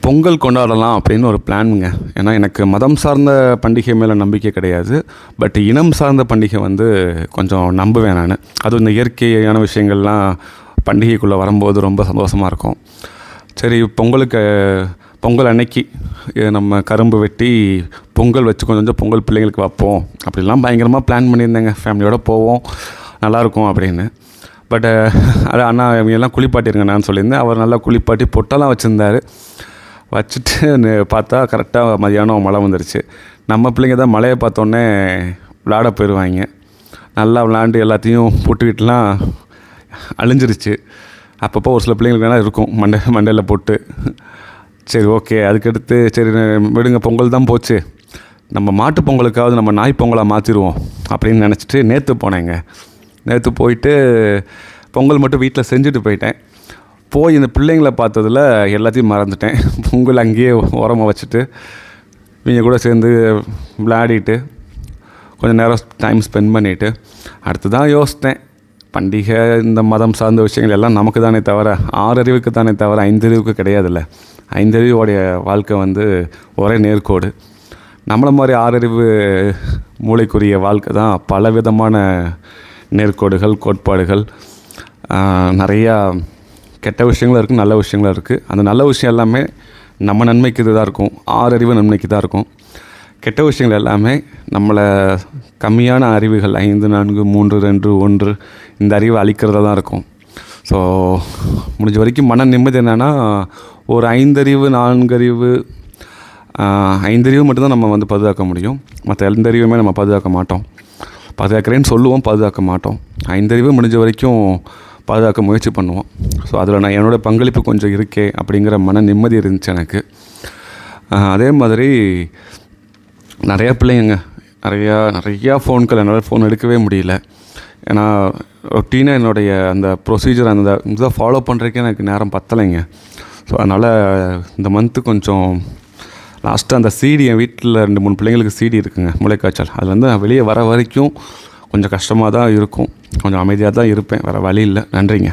பொங்கல் கொண்டாடலாம் அப்படின்னு ஒரு பிளானுங்க. ஏன்னா எனக்கு மதம் சார்ந்த பண்டிகை மேலே நம்பிக்கை கிடையாது. பட் இனம் சார்ந்த பண்டிகை வந்து கொஞ்சம் நம்புவேன் நான். அதுவும் இந்த இயற்கையான விஷயங்கள்லாம் பண்டிகைக்குள்ளே வரும்போது ரொம்ப சந்தோஷமாக இருக்கும். சரி, பொங்கல் அன்னைக்கு நம்ம கரும்பு வெட்டி பொங்கல் வச்சு கொஞ்சம் கொஞ்சம் பொங்கல் பிள்ளைங்களுக்கு வைப்போம் அப்படிலாம் பயங்கரமாக பிளான் பண்ணியிருந்தேங்க. ஃபேமிலியோடு போவோம், நல்லாயிருக்கும் அப்படின்னு. பட் அது அண்ணா இவங்கெல்லாம் குளிப்பாட்டிருங்க நான் சொல்லியிருந்தேன். அவர் நல்லா குளிப்பாட்டி பொட்டெல்லாம் வச்சுருந்தார். வச்சுட்டு பார்த்தா கரெக்டாக மதியானம் மழை வந்துருச்சு. நம்ம பிள்ளைங்க தான் மழையை பார்த்தோன்னே விளையாட போயிடுவாங்க. நல்லா விளாண்டு எல்லாத்தையும் போட்டுக்கிட்டுலாம் அழிஞ்சிருச்சு. அப்பப்போ ஒரு சில பிள்ளைங்களுக்கு வேணால் இருக்கும் மண்டையில் போட்டு. சரி, ஓகே. அதுக்கடுத்து சரி விடுங்க, பொங்கல் தான் போச்சு, நம்ம மாட்டு பொங்கலுக்காவது நம்ம நாய் பொங்கலாக மாற்றிடுவோம் அப்படின்னு நினச்சிட்டு நேற்று போனேங்க. நேற்று போயிட்டு பொங்கல் மட்டும் வீட்டில் செஞ்சுட்டு போயிட்டேன். போய் இந்த பிள்ளைங்களை பார்த்ததில் எல்லாத்தையும் மறந்துட்டேன். பொங்கல் அங்கேயே ஓரமாக வச்சுட்டு இவங்க கூட சேர்ந்து விளையாடிட்டு கொஞ்சம் நேரம் டைம் ஸ்பெண்ட் பண்ணிவிட்டு அடுத்து தான் யோசித்தேன், பண்டிகை இந்த மதம் சார்ந்த விஷயங்கள் எல்லாம் நமக்கு தானே தவிர 6 அறிவுக்கு தானே தவிர 5 அறிவுக்கு கிடையாதுல்ல. 5 அறிவோடைய வாழ்க்கை வந்து ஒரே நேர்கோடு. நம்மளை மாதிரி 6 அறிவு மூளைக்குரிய வாழ்க்கை தான் பல விதமான நேர்கோடுகள், கோட்பாடுகள், நிறையா கெட்ட விஷயங்களும் இருக்குது, நல்ல விஷயங்களும் இருக்குது. அந்த நல்ல விஷயம் எல்லாமே நம்ம நன்மைக்கு தான் இருக்கும், 6 அறிவு நன்மைக்கு தான் இருக்கும். கெட்ட விஷயங்கள் எல்லாமே நம்மளை கம்மியான அறிவுகள் 5, 4, 3, 2, 1 இந்த அறிவை அழிக்கிறதா தான் இருக்கும். ஸோ முடிஞ்ச வரைக்கும் மன நிம்மதி என்னென்னா, ஒரு 5 அறிவு 4 அறிவு 5 அறிவு மட்டும்தான் நம்ம வந்து பாதுகாக்க முடியும். மற்ற எந்த அறிவுமே நம்ம பாதுகாக்க மாட்டோம். பாதுகாக்கிறேன்னு சொல்லுவோம், பாதுகாக்க மாட்டோம். 5 அறிவு முடிஞ்ச வரைக்கும் பாதுகாக்க முயற்சி பண்ணுவோம். ஸோ அதில் நான் என்னோடய பங்களிப்பு கொஞ்சம் இருக்கே அப்படிங்கிற மன நிம்மதி இருந்துச்சு எனக்கு. அதே மாதிரி நிறையா பிள்ளைங்க நிறையா ஃபோன்கள் என்னால் ஃபோன் எடுக்கவே முடியல. ஏன்னா ரொட்டீனாக என்னுடைய அந்த ப்ரொசீஜர் அந்த இதை ஃபாலோ பண்ணுறதுக்கே எனக்கு நேரம் பத்தலைங்க. ஸோ அதனால் இந்த மந்த்து கொஞ்சம் லாஸ்ட்டாக அந்த சிடி என் வீட்டில் 2-3 பிள்ளைங்களுக்கு சிடி இருக்குங்க, முளைக்காய்ச்சல். அதில் வந்து நான் வெளியே வர வரைக்கும் கொஞ்சம் கஷ்டமாக தான் இருக்கும். கொஞ்சம் அமைதியாக தான் இருப்பேன், வேறு வழி இல்லை. நன்றிங்க.